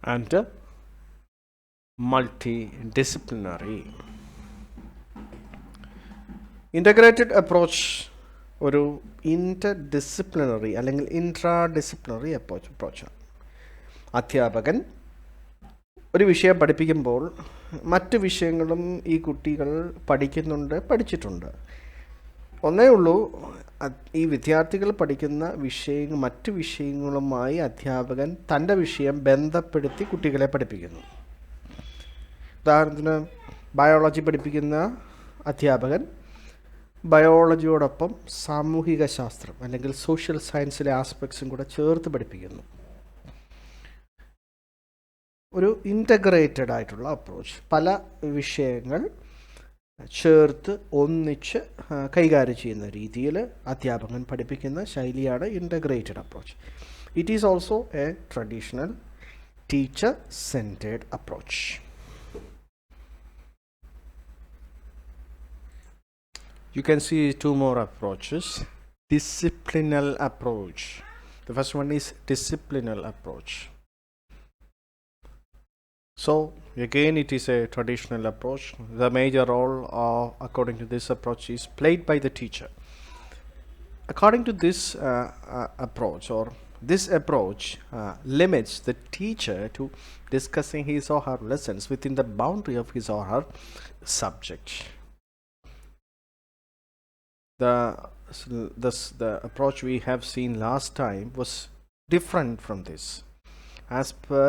and multidisciplinary. Integrated approach ഒരു ഇൻ്റർഡിസിപ്ലിനറി അല്ലെങ്കിൽ ഇൻട്രാഡിസിപ്ലിനറി അപ്രോച്ചാണ്. അധ്യാപകൻ ഒരു വിഷയം പഠിപ്പിക്കുമ്പോൾ മറ്റ് വിഷയങ്ങളും ഈ കുട്ടികൾ പഠിച്ചിട്ടുണ്ട്. ഒന്നേ ഉള്ളൂ, ഈ വിദ്യാർത്ഥികൾ പഠിക്കുന്ന മറ്റ് വിഷയങ്ങളുമായി അധ്യാപകൻ തൻ്റെ വിഷയം ബന്ധപ്പെടുത്തി കുട്ടികളെ പഠിപ്പിക്കുന്നു. ഉദാഹരണത്തിന് ബയോളജി പഠിപ്പിക്കുന്ന അധ്യാപകൻ ബയോളജിയോടൊപ്പം സാമൂഹിക ശാസ്ത്രം അല്ലെങ്കിൽ സോഷ്യൽ സയൻസിലെ ആസ്പെക്ട്സും കൂടെ ചേർത്ത് പഠിപ്പിക്കുന്നു. ഒരു ഇൻ്റഗ്രേറ്റഡ് ആയിട്ടുള്ള അപ്രോച്ച്, പല വിഷയങ്ങൾ ചേർത്ത് ഒന്നിച്ച് കൈകാര്യം ചെയ്യുന്ന രീതിയിൽ അധ്യാപകൻ പഠിപ്പിക്കുന്ന ശൈലിയാണ് integrated approach. It is also A traditional teacher centred approach. You can see two more approaches. Disciplinary approach. The first one is disciplinary approach. So again, it is a traditional approach. The major role, according to this approach, is played by the teacher. According to this approach, or this approach limits the teacher to discussing his or her lessons within the boundary of his or her subject. The approach we have seen last time was different from this. As per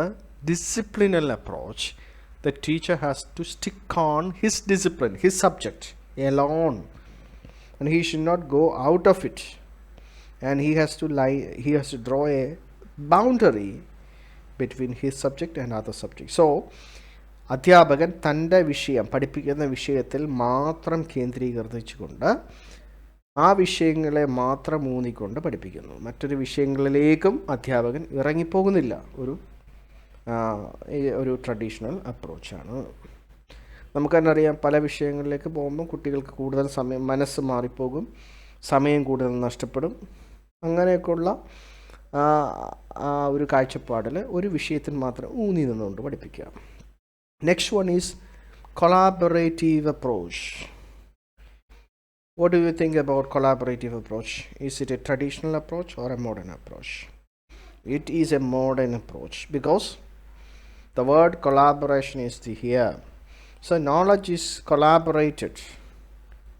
disciplinary approach, the teacher has to stick on his discipline, his subject alone, and he should not go out of it, and he has to draw a boundary between his subject and other subject. So അധ്യാപകൻ തൻ്റെ പഠിപ്പിക്കുന്ന വിഷയത്തിൽ മാത്രം കേന്ദ്രീകരിച്ചുകൊണ്ട് ആ വിഷയങ്ങളെ മാത്രം ഊന്നിക്കൊണ്ട് പഠിപ്പിക്കുന്നു. മറ്റൊരു വിഷയങ്ങളിലേക്കും അധ്യാപകൻ ഇറങ്ങിപ്പോകുന്നില്ല. ഒരു ട്രഡീഷണൽ അപ്രോച്ചാണ്. നമുക്ക് തന്നെ അറിയാം, പല വിഷയങ്ങളിലേക്ക് പോകുമ്പോൾ കുട്ടികൾക്ക് കൂടുതൽ മനസ്സ് മാറിപ്പോകും, സമയം കൂടുതൽ നഷ്ടപ്പെടും. അങ്ങനെയൊക്കെയുള്ള ഒരു കാഴ്ചപ്പാടിൽ ഒരു വിഷയത്തിന് മാത്രം ഊന്നി നിന്നുകൊണ്ട് പഠിപ്പിക്കുക. Next one is collaborative approach. What do you think about collaborative approach? Is it a traditional approach or a modern approach? It is a modern approach because the word collaboration is here. So knowledge is collaborated.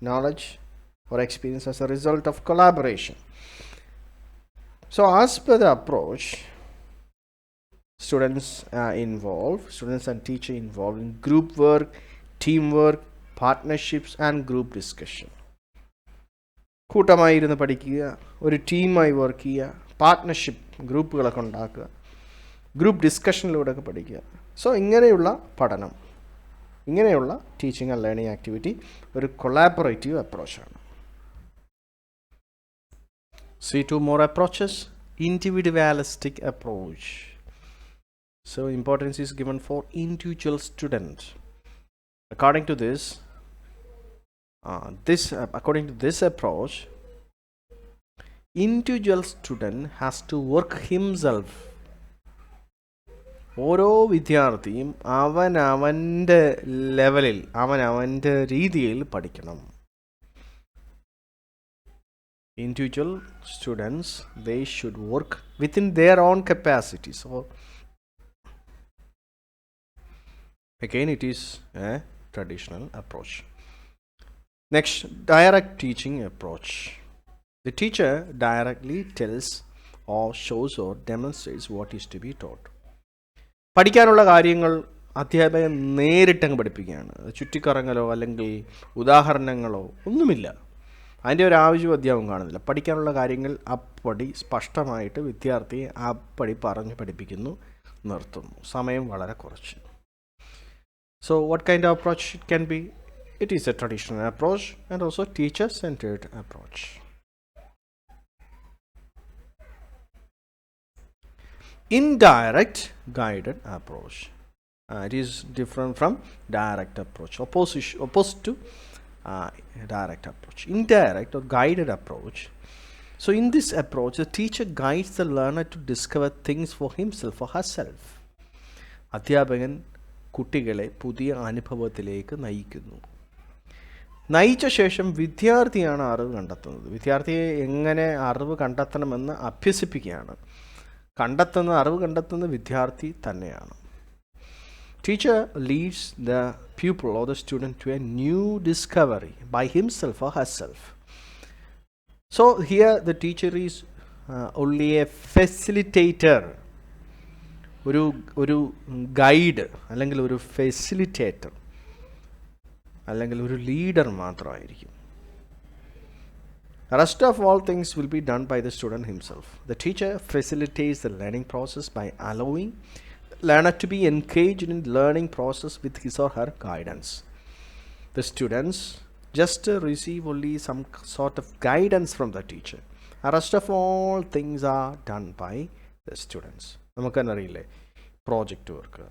Knowledge or experience as a result of collaboration. So as per the approach, students and teacher involved in group work, teamwork, partnerships and group discussion. കൂട്ടമായി ഇരുന്ന് പഠിക്കുക, ഒരു ടീമായി work ചെയ്യുക, partnership ഗ്രൂപ്പുകളൊക്കെ ഉണ്ടാക്കുക, group ഡിസ്കഷനിലൂടെയൊക്കെ പഠിക്കുക. So ഇങ്ങനെയുള്ള പഠനം, ഇങ്ങനെയുള്ള ടീച്ചിങ് ആൻഡ് ലേണിംഗ് ആക്ടിവിറ്റി ഒരു collaborative അപ്രോച്ചാണ്. See two more approaches. Individualistic approach. So importance is given for individual student. According to this approach, individual student has to work himself. ഓരോ വിദ്യാർത്ഥിയും അവനവൻ്റെ ലെവലിൽ അവനവൻ്റെ രീതിയിൽ പഠിക്കണം. Individual students, they should work within their own capacity. So again, it is a traditional approach. Next, direct teaching approach. The teacher directly tells or shows or demonstrates what is to be taught. പഠിക്കാനുള്ള കാര്യങ്ങൾ അധ്യാപകൻ നേരിട്ടങ്ങ് പഠിപ്പിക്കുകയാണ്. ചുറ്റിക്കറങ്ങലോ അല്ലെങ്കിൽ ഉദാഹരണങ്ങളോ ഒന്നുമില്ല. അതിൻ്റെ ഒരു ആവശ്യവും അധ്യാപകം കാണുന്നില്ല. പഠിക്കാനുള്ള കാര്യങ്ങൾ അപ്പടി സ്പഷ്ടമായിട്ട് വിദ്യാർത്ഥിയെ അപ്പടി പറഞ്ഞ് പഠിപ്പിക്കുന്നു, നിർത്തുന്നു. സമയം വളരെ കുറച്ച്. So what kind of approach it can be? It is a traditional approach and also teacher-centered approach. Indirect guided approach. It is different from direct approach, opposite to direct approach. Indirect or guided approach. So in this approach, the teacher guides the learner to discover things for himself or herself. അധ്യാപകൻ കുട്ടികളെ പുതിയ അനുഭവത്തിലേക്ക് നയിക്കുന്നു. നയിച്ച ശേഷം വിദ്യാർത്ഥിയാണ് അറിവ് കണ്ടെത്തുന്നത്. വിദ്യാർത്ഥിയെ എങ്ങനെ അറിവ് കണ്ടെത്തണമെന്ന് അഭ്യസിപ്പിക്കുകയാണ്. അറിവ് കണ്ടെത്തുന്ന വിദ്യാർത്ഥി തന്നെയാണ്. Teacher leads the pupil or the student to a new discovery by himself or herself. So here the teacher is only a facilitator. ഒരു ഗൈഡ് അല്ലെങ്കിൽ ഒരു ഫെസിലിറ്റേറ്റർ അല്ലെങ്കിൽ ഒരു ലീഡർ മാത്രമായിരിക്കും. The rest of all things will be done by the student himself. The teacher facilitates the learning process by allowing the learner to be engaged in the learning process with his or her guidance. The students just receive only some sort of guidance from the teacher. The rest of all things are done by the students. നമുക്കെന്നറിയില്ലേ, project work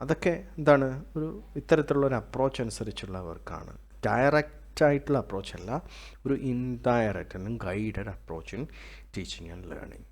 അതൊക്കെ എന്താണ്, ഒരു ഇത്തരത്തിലുള്ള ഒരു approach അനുസരിച്ചുള്ള വർക്കാണ്. Direct ആയിട്ടുള്ള approach അല്ല, ഒരു ഇൻഡയറക്റ്റ് അല്ലെങ്കിൽ guided approach in teaching and learning.